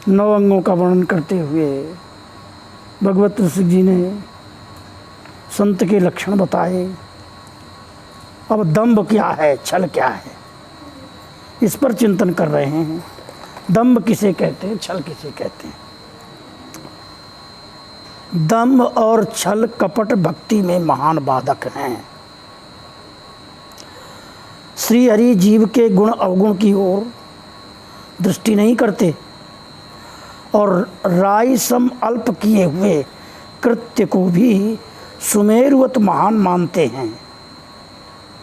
9 अंगों का वर्णन करते हुए भगवत ऋषि जी ने संत के लक्षण बताए। अब दंभ क्या है, छल क्या है, इस पर चिंतन कर रहे हैं। दंभ किसे कहते हैं, छल किसे कहते हैं। दंभ और छल कपट भक्ति में महान बाधक हैं। श्री हरि जीव के गुण अवगुण की ओर दृष्टि नहीं करते और राय सम अल्प किए हुए कृत्य को भी सुमेरुवत महान मानते हैं।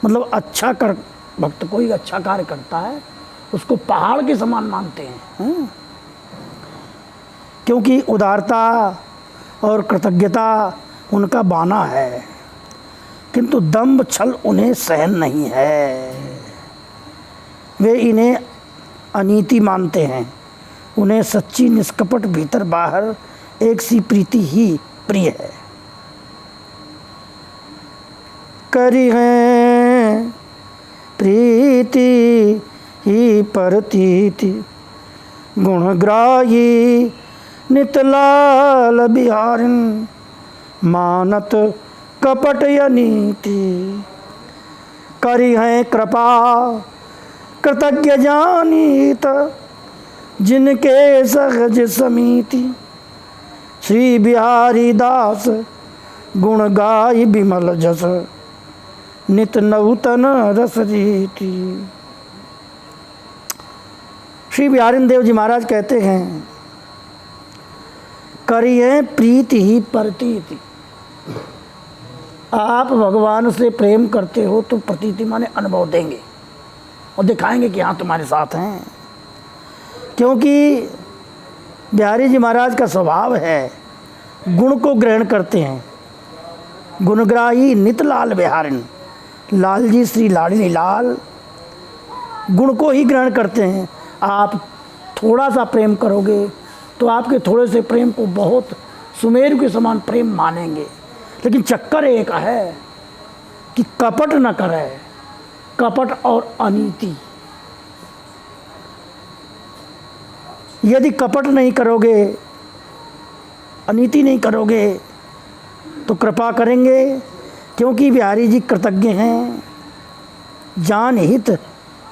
मतलब अच्छा कर भक्त कोई अच्छा कार्य करता है उसको पहाड़ के समान मानते हैं, क्योंकि उदारता और कृतज्ञता उनका बाना है, किंतु दंभ छल उन्हें सहन नहीं है। वे इन्हें अनीति मानते हैं। उन्हें सच्ची निष्कपट भीतर बाहर एक सी प्रीति ही प्रिय है। करी है प्रीति ही परतीति गुणग्राही नितलाल बिहारिन मानत कपट या नीति। करी है कृपा कृतज्ञ जानीत जिनके सहज समीति। श्री बिहारी दास गुण गाय बिमल जस नित नूतन रस रीति। श्री बिहारी देव जी महाराज कहते हैं, करिए प्रीति ही प्रतीति। आप भगवान से प्रेम करते हो तो प्रतीति माने अनुभव देंगे और दिखाएंगे कि हाँ तुम्हारे साथ हैं। क्योंकि बिहारी जी महाराज का स्वभाव है गुण को ग्रहण करते हैं। गुणग्राही नित लाल बिहारिन, लाल जी श्री लाडली लाल गुण को ही ग्रहण करते हैं। आप थोड़ा सा प्रेम करोगे तो आपके थोड़े से प्रेम को बहुत सुमेरु के समान प्रेम मानेंगे। लेकिन चक्कर एक है कि कपट न करे, कपट और अनीति। यदि कपट नहीं करोगे, अनीति नहीं करोगे तो कृपा करेंगे, क्योंकि बिहारी जी कृतज्ञ हैं। जान हित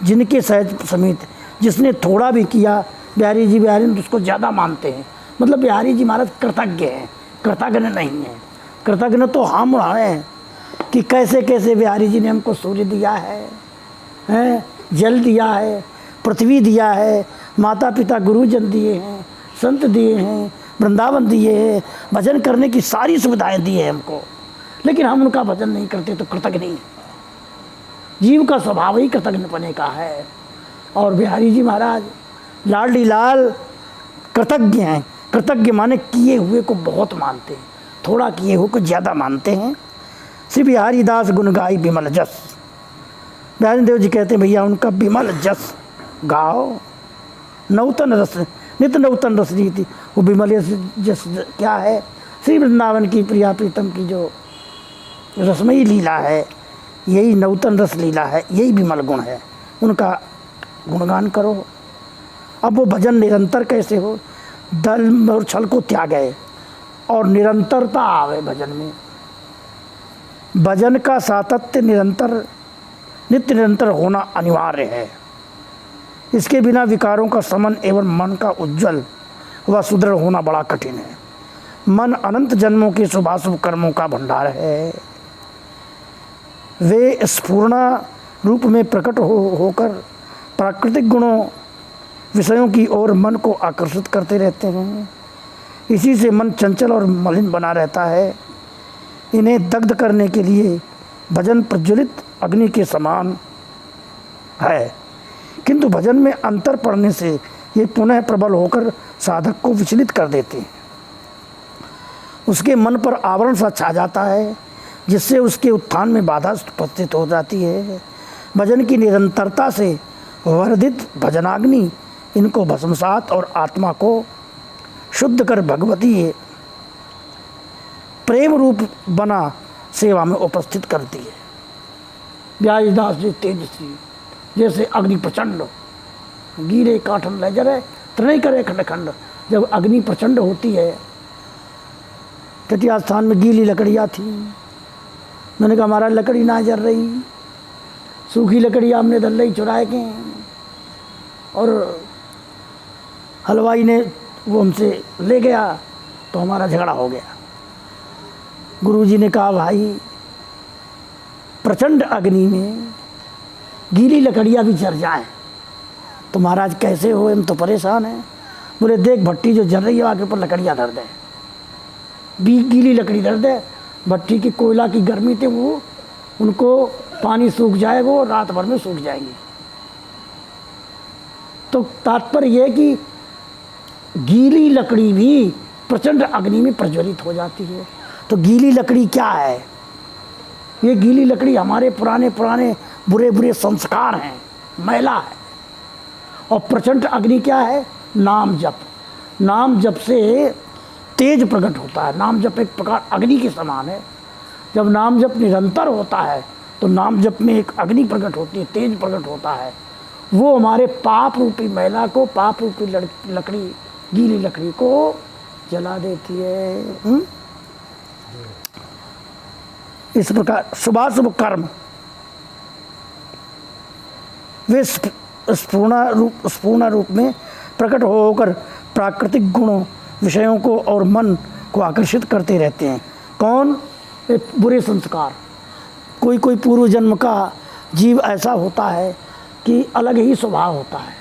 जिनके सहज समीत, जिसने थोड़ा भी किया बिहारी जी उसको ज़्यादा मानते हैं। मतलब बिहारी जी महाराज कृतज्ञ हैं, कृतज्ञ नहीं हैं। कृतज्ञ तो हम हैं कि कैसे कैसे बिहारी जी ने हमको सूर्य दिया है, जल दिया है, पृथ्वी दिया है, माता पिता गुरुजन दिए हैं, संत दिए हैं, वृंदावन दिए हैं, भजन करने की सारी सुविधाएं दी है हमको। लेकिन हम उनका भजन नहीं करते तो कृतज्ञ नहीं। जीव का स्वभाव ही कृतज्ञ बने का है। और बिहारी जी महाराज लाडली लाल कृतज्ञ हैं। कृतज्ञ माने किए हुए को बहुत मानते हैं, थोड़ा किए हुए को ज़्यादा मानते हैं। श्री बिहारी दास गुण गाई बिमल जस। बिहारी देव जी कहते हैं भैया उनका बिमल जस गाओ। नूतन रस नित नूतन रस रीति। वो बिमल जस क्या है? श्री वृंदावन की प्रिया प्रीतम की जो रसमयी लीला है, यही नूतन रस लीला है, यही बिमल गुण है। उनका गुणगान करो। अब वो भजन निरंतर कैसे हो? दल और छल को त्यागे और निरंतरता आवे भजन में। भजन का सातत्य नित्य निरंतर होना अनिवार्य है। इसके बिना विकारों का समन एवं मन का उज्जवल व सुदृढ़ होना बड़ा कठिन है। मन अनंत जन्मों के शुभाशुभ कर्मों का भंडार है। वे स्फूर्णा रूप में प्रकट होकर प्राकृतिक गुणों विषयों की ओर मन को आकर्षित करते रहते हैं। इसी से मन चंचल और मलिन बना रहता है। इन्हें दग्ध करने के लिए भजन प्रज्वलित अग्नि के समान है, किंतु भजन में अंतर पड़ने से ये पुनः प्रबल होकर साधक को विचलित कर देते हैं। उसके मन पर आवरण सा छा जाता है, जिससे उसके उत्थान में बाधा उपस्थित हो जाती है। भजन की निरंतरता से वर्धित भजनाग्नि इनको भस्मसात और आत्मा को शुद्ध कर भगवती प्रेम रूप बना सेवा में उपस्थित करती है। व्यासदास जी तेजस्वी जैसे अग्नि प्रचंड, गिरे काठन ले जरे नहीं करे खंड खंड। जब अग्नि प्रचंड होती है, तटिया स्थान में गीली लकड़ियाँ थी। मैंने कहा हमारा लकड़ी ना जल रही, सूखी लकड़ी आपने दल रही चुराए के। और हलवाई ने वो हमसे ले गया तो हमारा झगड़ा हो गया। गुरुजी ने कहा भाई प्रचंड अग्नि में गीली लकड़ियाँ भी जल जाएं तो महाराज कैसे हो, हम तो परेशान हैं। बोले देख भट्टी जो जल रही है आगे पर लकड़ियाँ धर दे, गीली लकड़ी धर दे। भट्टी की कोयला की गर्मी थे वो, उनको पानी सूख जाएगा, वो रात भर में सूख जाएंगे। तो तात्पर्य यह कि गीली लकड़ी भी प्रचंड अग्नि में प्रज्वलित हो जाती है। तो गीली लकड़ी क्या है? ये गीली लकड़ी हमारे पुराने पुराने बुरे बुरे संस्कार हैं, मैला है। और प्रचंड अग्नि क्या है? नाम जप। नाम जप से तेज प्रकट होता है। नाम जप एक प्रकार अग्नि के समान है। जब नाम जप निरंतर होता है तो नाम जप में एक अग्नि प्रकट होती है, तेज प्रकट होता है। वो हमारे पाप रूपी मैला को, पाप रूपी लकड़ी, गीली लकड़ी को जला देती है। इस प्रकार शुभाशुभ कर्म वे स्फूर्ण रूप में प्रकट होकर प्राकृतिक गुणों, विषयों को और मन को आकर्षित करते रहते हैं। कौन? बुरे संस्कार। कोई कोई पूर्व जन्म का जीव ऐसा होता है कि अलग ही स्वभाव होता है,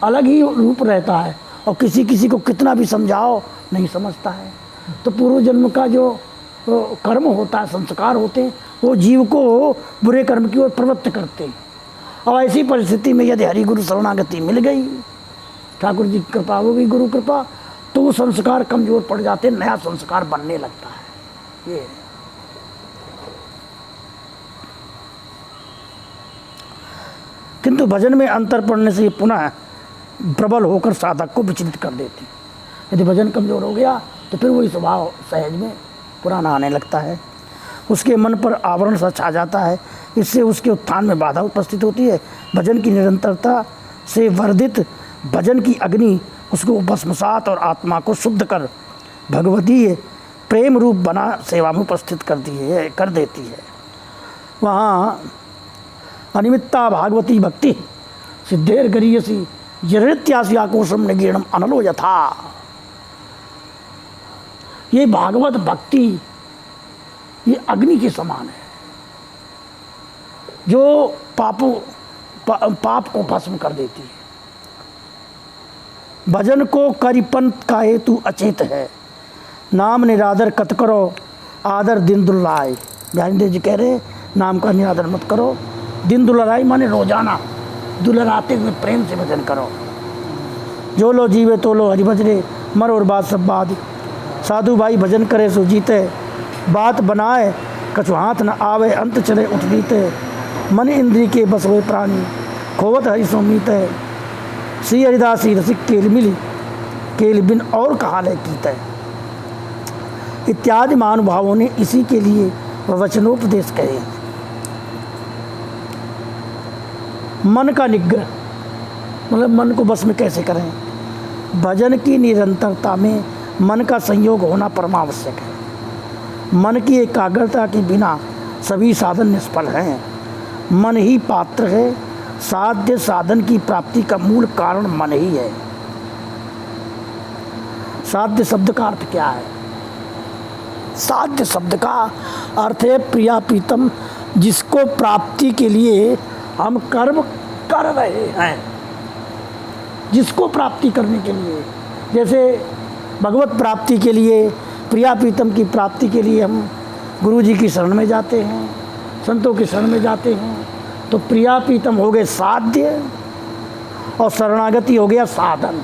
अलग ही रूप रहता है, और किसी किसी को कितना भी समझाओ नहीं समझता है। तो पूर्व जन्म का जो कर्म होता है, संस्कार होते हैं, वो जीव को बुरे कर्म की ओर प्रवृत्त करते हैं। और ऐसी परिस्थिति में यदि हरि गुरु शरणागति मिल गई, ठाकुर जी की कृपा हो गई, गुरु कृपा, तो वो संस्कार कमजोर पड़ जाते, नया संस्कार बनने लगता है। ये किंतु भजन में अंतर पड़ने से ये पुनः प्रबल होकर साधक को विचलित कर देती। यदि भजन कमजोर हो गया तो फिर वही स्वभाव सहज में पुराना आने लगता है, उसके मन पर आवरण सा छा जाता है। इससे उसके उत्थान में बाधा उपस्थित होती है। भजन की निरंतरता से वर्धित भजन की अग्नि उसको भस्मसात और आत्मा को शुद्ध कर भगवतीय प्रेम रूप बना सेवा में उपस्थित कर देती है। वहाँ अनिमित्ता भागवती भक्ति सिद्धेर गरीयसी जरित्यासी आकोशम निगीर्णम अनलो यथा। ये भागवत भक्ति ये अग्नि के समान है जो पाप को भस्म कर देती है। भजन को करिपंत का हेतु अचेत है, नाम निरादर कत करो आदर दिन दुल्लाए। बिहारी देव जी कह रहे नाम का निरादर मत करो, दिन दुल्हराई माने रोजाना दुल्हराते हुए प्रेम से भजन करो। जो लो जीवे तो लो हरि भजरे, मर और बात सब बात। साधु भाई भजन करे सो जीते, बात बनाए कछु हाथ न आवे, अंत चले उठ बीते। मन इंद्री के बस हुए प्राणी, खोवत हरि सो मीते। श्री हरिदासी रसिक केल मिली, केल बिन और कहा ले कीते। इत्यादि महानुभावों ने इसी के लिए वचनोपदेश कहे। मन का निग्रह मतलब मन को बस में कैसे करें? भजन की निरंतरता में मन का संयोग होना परमावश्यक है। मन की एकाग्रता के बिना सभी साधन निष्फल हैं। मन ही पात्र है, साध्य साधन की प्राप्ति का मूल कारण मन ही है। साध्य शब्द का अर्थ क्या है? साध्य शब्द का अर्थ है प्रिया प्रीतम, जिसको प्राप्ति के लिए हम कर्म कर रहे हैं, जिसको प्राप्ति करने के लिए। जैसे भगवत प्राप्ति के लिए, प्रिया प्रीतम की प्राप्ति के लिए हम गुरु जी की शरण में जाते हैं, संतों की शरण में जाते हैं। तो प्रिया प्रीतम हो गए साध्य और शरणागति हो गया साधन।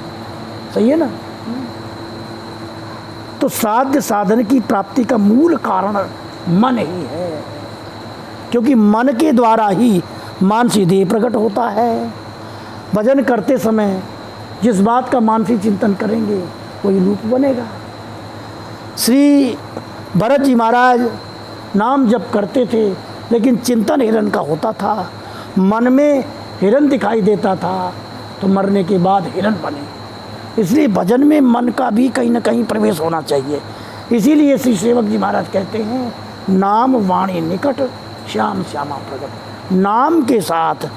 सही है ना? तो साध्य साधन की प्राप्ति का मूल कारण मन ही है, क्योंकि मन के द्वारा ही मानसी देह प्रकट होता है। भजन करते समय जिस बात का मानसी चिंतन करेंगे वही रूप बनेगा। श्री भरत जी महाराज नाम जप करते थे, लेकिन चिंतन हिरण का होता था। मन में हिरण दिखाई देता था तो मरने के बाद हिरण बने। इसलिए भजन में मन का भी कहीं ना कहीं प्रवेश होना चाहिए। इसीलिए श्री सेवक जी महाराज कहते हैं, नाम वाणी निकट श्याम श्यामा प्रगट। नाम के साथ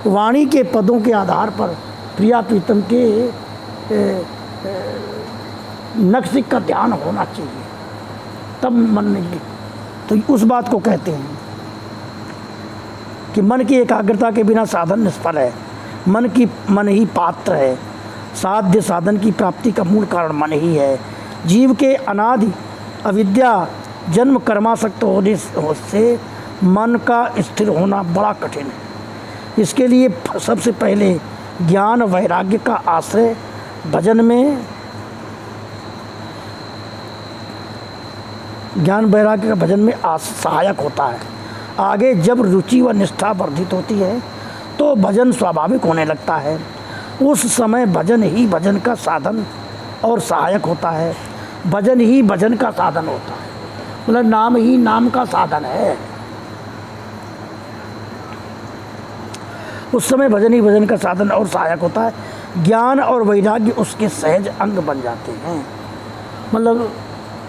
वाणी के पदों के आधार पर प्रिया प्रीतम के नक्शिक का ध्यान होना चाहिए, तब मन नहीं। तो उस बात को कहते हैं कि मन की एकाग्रता के बिना साधन निष्फल है। मन ही पात्र है। साध्य साधन की प्राप्ति का मूल कारण मन ही है। जीव के अनादि अविद्या जन्म कर्मासक्त होने से मन का स्थिर होना बड़ा कठिन है। इसके लिए सबसे पहले ज्ञान वैराग्य का आश्रय भजन में सहायक होता है। आगे जब रुचि व निष्ठा वर्धित होती है तो भजन स्वाभाविक होने लगता है। उस समय भजन ही भजन का साधन और सहायक होता है। भजन ही भजन का साधन होता है, मतलब नाम ही नाम का साधन है। उस समय भजन ही भजन का साधन और सहायक होता है। ज्ञान और वैराग्य उसके सहज अंग बन जाते हैं। मतलब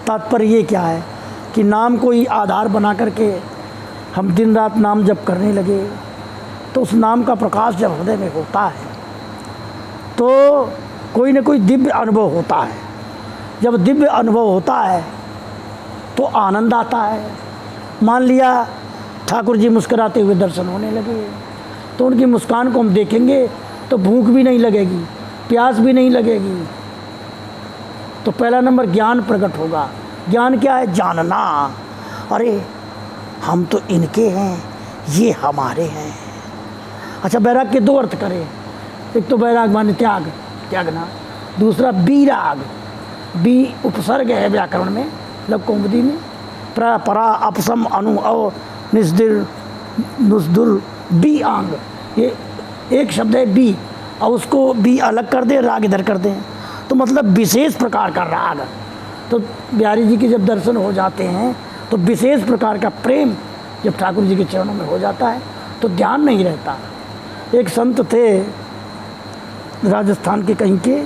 तात्पर्य ये क्या है कि नाम को ही आधार बना करके हम दिन रात नाम जप करने लगे तो उस नाम का प्रकाश जब हृदय में होता है तो कोई न कोई दिव्य अनुभव होता है। जब दिव्य अनुभव होता है तो आनंद आता है। मान लिया ठाकुर जी मुस्कुराते हुए दर्शन होने लगे तो उनकी मुस्कान को हम देखेंगे तो भूख भी नहीं लगेगी, प्यास भी नहीं लगेगी। तो पहला नंबर ज्ञान प्रकट होगा। ज्ञान क्या है? जानना। अरे हम तो इनके हैं, ये हमारे हैं। अच्छा, बैराग के दो अर्थ करें। एक तो बैराग माने त्याग, त्यागना। दूसरा बीराग, बी उपसर्ग है व्याकरण में, लघु कौमुदी में। परा अपसम अनु अव निस्दिर नुस्दुर बी आंग, ये एक शब्द है बी, और उसको बी अलग कर दें, राग इधर कर दें, तो मतलब विशेष प्रकार का राग। तो बिहारी जी के जब दर्शन हो जाते हैं तो विशेष प्रकार का प्रेम जब ठाकुर जी के चरणों में हो जाता है तो ध्यान नहीं रहता। एक संत थे राजस्थान के कहीं के,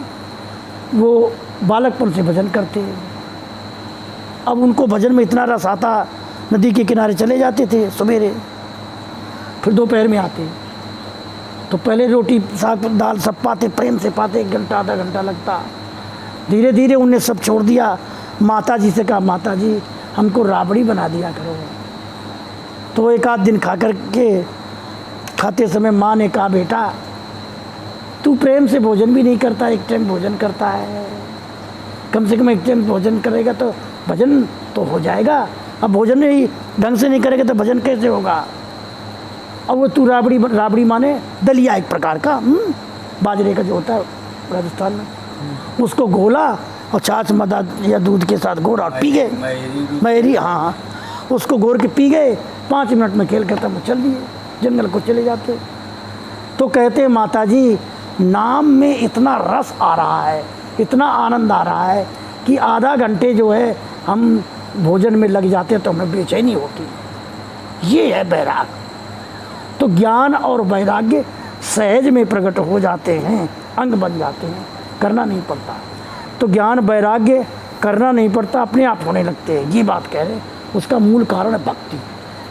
वो बालकपन से भजन करते। अब उनको भजन में इतना रस आता, नदी के किनारे चले जाते थे सवेरे, फिर दोपहर में आते। तो पहले रोटी साग दाल सब पाते, प्रेम से पाते, 1 घंटा आधा घंटा लगता। धीरे धीरे उनने सब छोड़ दिया। माता जी से कहा, माता जी हमको राबड़ी बना दिया करो। तो एक आध दिन खा कर के खाते समय माँ ने कहा, बेटा तू प्रेम से भोजन भी नहीं करता, एक टाइम भोजन करता है। कम से कम एक टाइम भोजन करेगा तो भजन तो हो जाएगा। अब भोजन ही ढंग से नहीं करेगा तो भजन कैसे होगा? अब वो तू राबड़ी माने दलिया, एक प्रकार का बाजरे का जो होता है राजस्थान में, उसको घोला और छाछ मदा या दूध के साथ घोड़ा और पी गए। मयरी, हाँ, उसको घोर के पी गए। 5 मिनट में खेल खत्म, चल दिए, जंगल को चले जाते। तो कहते माता जी नाम में इतना रस आ रहा है, इतना आनंद आ रहा है कि आधा घंटे जो है हम भोजन में लग जाते तो हमें बेचैनी होती। ये है बैराग। तो ज्ञान और वैराग्य सहज में प्रकट हो जाते हैं, अंग बन जाते हैं, करना नहीं पड़ता। तो ज्ञान वैराग्य करना नहीं पड़ता, अपने आप होने लगते हैं। ये बात कह रहे हैं। उसका मूल कारण है भक्ति,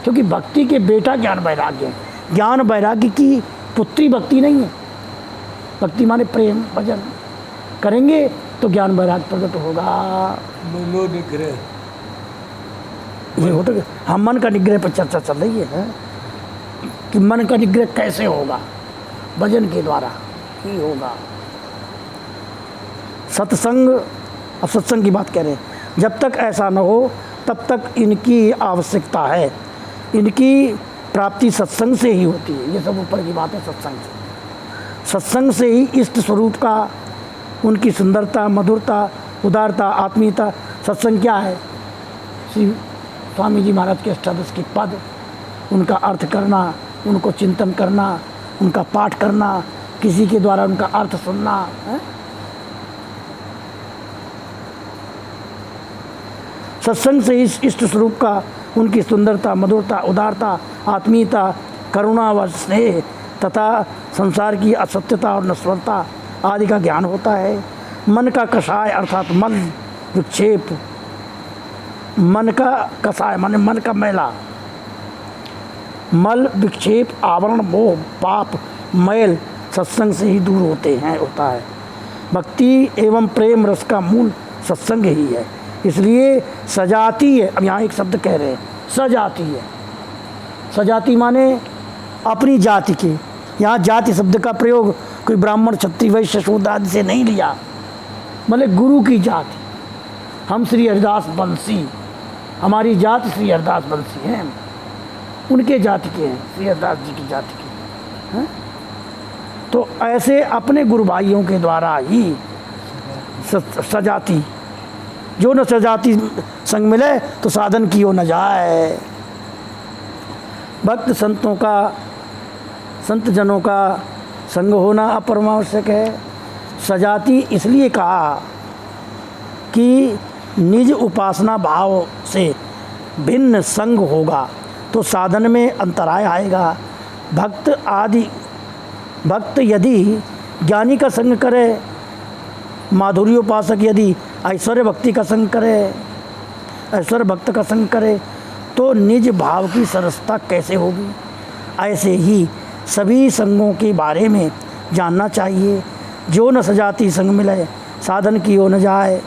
क्योंकि भक्ति के बेटा ज्ञान वैराग्य है। ज्ञान वैराग्य की पुत्री भक्ति नहीं है। भक्ति माने प्रेम, भजन करेंगे तो ज्ञान वैराग्य प्रकट होगा। मनोनिग्रह, ये होता है। हम मन का निग्रह पर चर्चा चल रही है कि मन का निग्रह कैसे होगा? भजन के द्वारा ही होगा। सत्संग, अब सत्संग की बात कह रहे हैं। जब तक ऐसा न हो तब तक इनकी आवश्यकता है। इनकी प्राप्ति सत्संग से ही होती है। ये सब ऊपर की बात है। सत्संग से, सत्संग से ही इष्ट स्वरूप का, उनकी सुंदरता, मधुरता, उदारता, आत्मीयता। सत्संग क्या है? श्री स्वामी जी महाराज के अष्टादश के पद, उनका अर्थ करना, उनको चिंतन करना, उनका पाठ करना, किसी के द्वारा उनका अर्थ सुनना है? सत्संग से इस इष्ट स्वरूप का, उनकी सुंदरता, मधुरता, उदारता, आत्मीयता, करुणा व स्नेह तथा संसार की असत्यता और नश्वरता आदि का ज्ञान होता है। मन का कषाय अर्थात मल विक्षेप, मन का कषाय माने मन का मैला, मल विक्षेप आवरण मोह पाप मैल सत्संग से ही दूर होता है। भक्ति एवं प्रेम रस का मूल सत्संग ही है। इसलिए सजाती है, अब यहाँ एक शब्द कह रहे हैं सजाती है, सजाती माने अपनी जाति के, यहाँ जाति शब्द का प्रयोग कोई ब्राह्मण क्षत्रिय वैश्य शूद्र आदि से नहीं लिया, मतलब गुरु की जाति। हम श्री हरिदास बंसी, हमारी जाति श्री हरिदास बंसी हैं, उनके जाति के हैं, श्री हरिदास जी की जाति के हैं। तो ऐसे अपने गुरु भाइयों के द्वारा ही सजाती, जो न सजाती संग मिले तो साधन की हो न जाए। भक्त संतों का, संत जनों का संग होना अपरमावश्यक है। सजाती इसलिए कहा कि निज उपासना भाव से भिन्न संग होगा तो साधन में अंतराय आएगा। भक्त यदि ज्ञानी का संग करे, माधुर्योपासक यदि ऐश्वर्य भक्ति का संग करे, ऐश्वर्य भक्त का संग करे तो निज भाव की सरसता कैसे होगी। ऐसे ही सभी संगों के बारे में जानना चाहिए। जो न सजाती संग मिले साधन की हो न जाए।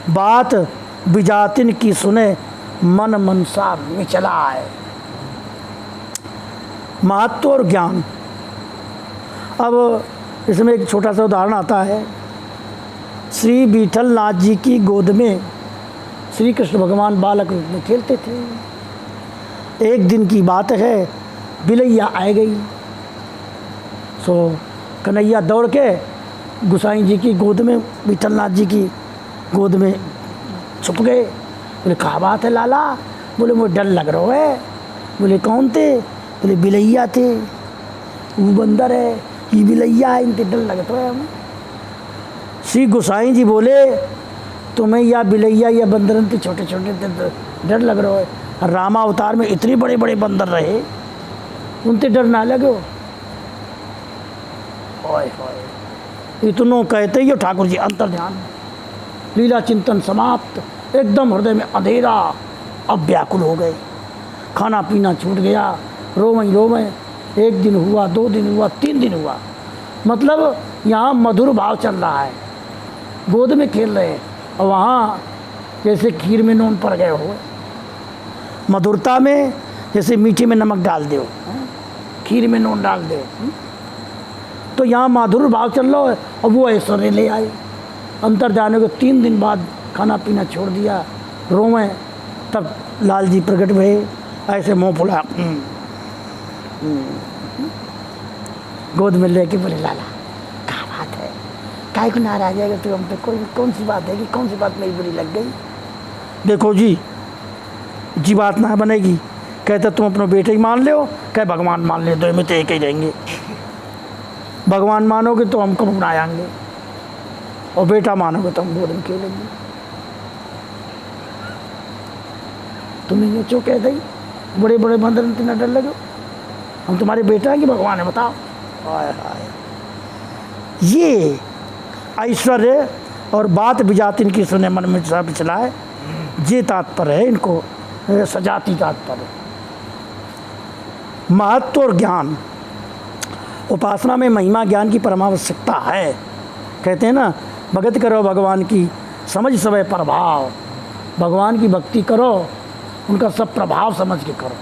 बात विजातिन की सुने मन मनसा विचलाए। महत्व और ज्ञान। अब इसमें एक छोटा सा उदाहरण आता है। श्री विठल नाथ जी की गोद में श्री कृष्ण भगवान बालक रूप में खेलते थे। एक दिन की बात है, बिलैया आ गई, सो कन्हैया दौड़ के गुसाई जी की गोद में, विठल नाथ जी की गोद में छुप गए। बोले कहाँ बात है लाला? बोले मुझे डर लग रहा है। बोले कौन थे? बोले बिलैया थे। वो बंदर है, ये बिलैया है, इनसे डर लगता है हमें। श्री गोसाई जी बोले तुम्हें या बिलैया या बंदरन थे छोटे छोटे डर लग रहा है, रामा अवतार में इतने बड़े बड़े बंदर रहे, उनसे डर ना लगे। ओए होए, इतनों कहते ही ठाकुर जी अंतर ध्यान, लीला चिंतन समाप्त, एकदम हृदय में अंधेरा, अब व्याकुल हो गए। खाना पीना छूट गया, रोवें। एक दिन हुआ, 2 दिन हुआ, 3 दिन हुआ, मतलब यहाँ मधुर भाव चल रहा है, गोद में खेल रहे हैं और वहाँ जैसे खीर में नून पड़ गए हो, मधुरता में जैसे मीठे में नमक डाल दो, खीर में नून डाल दो। तो यहाँ माधुर भाव चल रहा है और वो ऐश्वर्य ले आई। अंतर जाने को 3 दिन बाद खाना पीना छोड़ दिया, रोवें। तब लाल जी प्रकट हुए, ऐसे मुँह फुला, गोद में लेके बोले लाला क्या बात है, काय को नाराज है तो हम पे कौन सी बात है कि कौन सी बात मेरी बुरी लग गई? देखो जी बात ना बनेगी। कहते तुम अपने बेटे ही मान लो, कहे भगवान मान ले, दो में तो एक ही रहेंगे। भगवान मानोगे तो हमको बनाएंगे और बेटा मानोगे तो हम गोद में खेलेंगे। तुम्हें ये क्यों कह दी बड़े बड़े बंदर इतना डर लगे? हम तुम्हारे बेटा हैं कि भगवान है, बताओ। हाय हाय, ये ऐश्वर्य और बात विजातिन की सुने मन में सब चलाए, ये तात्पर्य है इनको सजाती तात्पर्य। महत्व और ज्ञान। उपासना में महिमा ज्ञान की परमावश्यकता है। कहते हैं ना, भगत करो भगवान की समझ सवै प्रभाव। भगवान की भक्ति करो, उनका सब प्रभाव समझ के करो।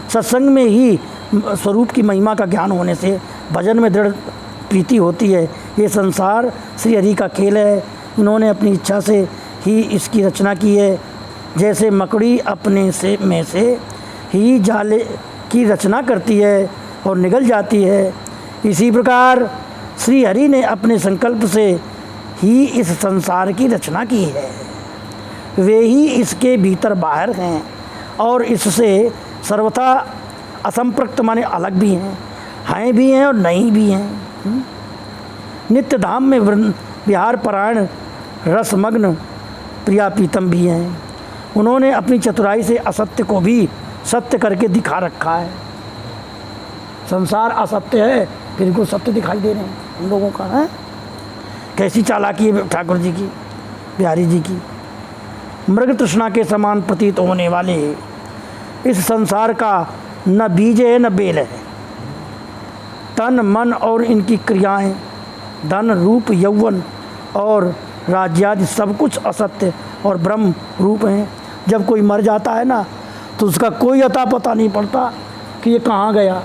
सत्संग में ही स्वरूप की महिमा का ज्ञान होने से भजन में दृढ़ प्रीति होती है। ये संसार श्री हरि का खेल है, इन्होंने अपनी इच्छा से ही इसकी रचना की है। जैसे मकड़ी अपने से में से ही जाले की रचना करती है और निगल जाती है, इसी प्रकार श्री हरि ने अपने संकल्प से ही इस संसार की रचना की है। वे ही इसके भीतर बाहर हैं और इससे सर्वथा असंपृक्त माने अलग भी हैं भी हैं और नहीं भी हैं। नित्य धाम में विहार परायण रसमग्न प्रिया प्रीतम भी हैं। उन्होंने अपनी चतुराई से असत्य को भी सत्य करके दिखा रखा है। संसार असत्य है फिर इनको सत्य दिखाई दे रहे हैं हम लोगों का है। कैसी चालाकी है ठाकुर जी की, बिहारी जी की। मृग तृष्णा के समान प्रतीत होने वाले इस संसार का न बीज है न बेल है। तन मन और इनकी क्रियाएं, धन रूप यौवन और राज्यादि सब कुछ असत्य और ब्रह्म रूप हैं। जब कोई मर जाता है ना तो उसका कोई अता पता नहीं पड़ता कि ये कहाँ गया।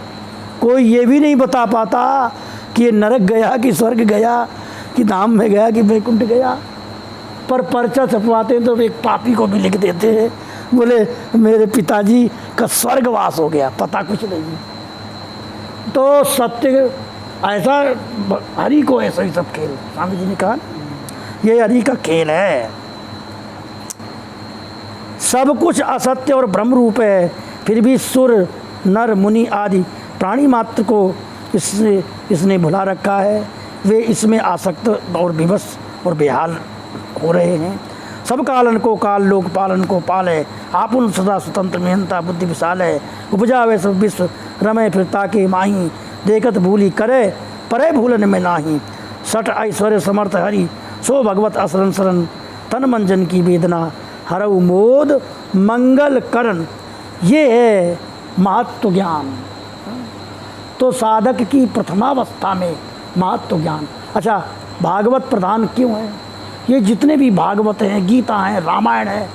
कोई ये भी नहीं बता पाता कि ये नरक गया कि स्वर्ग गया कि धाम में गया कि वैकुंठ गया। पर पर्चा छपवाते हैं तो एक पापी को भी लिख देते हैं, बोले मेरे पिताजी का स्वर्गवास हो गया, पता कुछ नहीं। तो सत्य ऐसा, हरि को ऐसा ही सब खेल, स्वामी जी ने कहा ये हरि का खेल है। सब कुछ असत्य और ब्रह्म रूप है, फिर भी सुर नर मुनि आदि प्राणी मात्र को इसने भुला रखा है। वे इसमें आसक्त और विवश और बेहाल हो रहे हैं। सब कालन को काल, लोक पालन को पाले, आपुन सदा स्वतंत्र मेहनता बुद्धि विशाल है। उपजावे सब विश्व रमे फिरता के माही, देखत भूली करे परे भूलन में नाही। सठ ऐश्वर्य समर्थ हरि सो भगवत असरण शरण, तन मन जन की वेदना हरऊ मोद मंगल करण। ये है महत्व ज्ञान। तो साधक की प्रथमावस्था में महत्व ज्ञान। अच्छा, भागवत प्रधान क्यों है? ये जितने भी भागवत हैं, गीता हैं, रामायण है,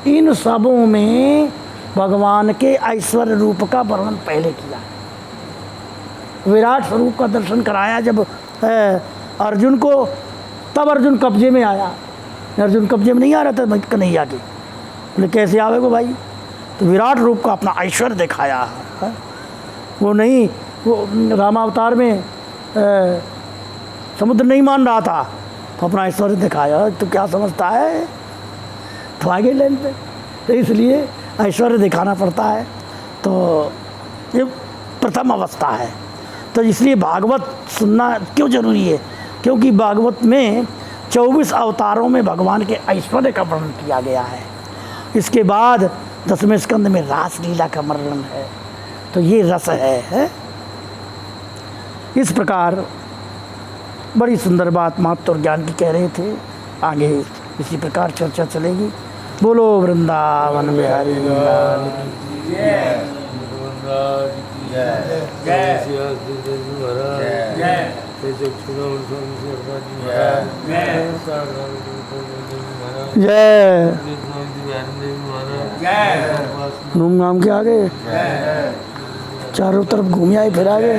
इन सबों में भगवान के ऐश्वर्य रूप का वर्णन पहले किया है। विराट स्वरूप का दर्शन कराया जब अर्जुन को, तब अर्जुन कब्जे में आया। अर्जुन कब्जे में नहीं आ रहा था कन्हैया के, बोले कैसे आवेगो भाई? तो विराट रूप का अपना ऐश्वर्य दिखाया है। वो नहीं, वो रामावतार में समुद्र नहीं मान रहा था तो अपना ऐश्वर्य दिखाया। तो क्या समझता है, तो आगे लाइन पे, तो इसलिए ऐश्वर्य दिखाना पड़ता है। तो ये प्रथम अवस्था है। तो इसलिए भागवत सुनना क्यों जरूरी है? क्योंकि भागवत में 24 अवतारों में भगवान के ऐश्वर्य का वर्णन किया गया है। इसके बाद 10वें स्कंद में रास लीला का वर्णन है। तो ये रस है। इस प्रकार बड़ी सुंदर बात महत्व और ज्ञान की कह रहे थे। आगे इसी प्रकार चर्चा चलेगी। बोलो वृंदावन बिहारी लाल की जय। घूम घाम के आ गए, चारों तरफ घूम आए, फिर आ गए।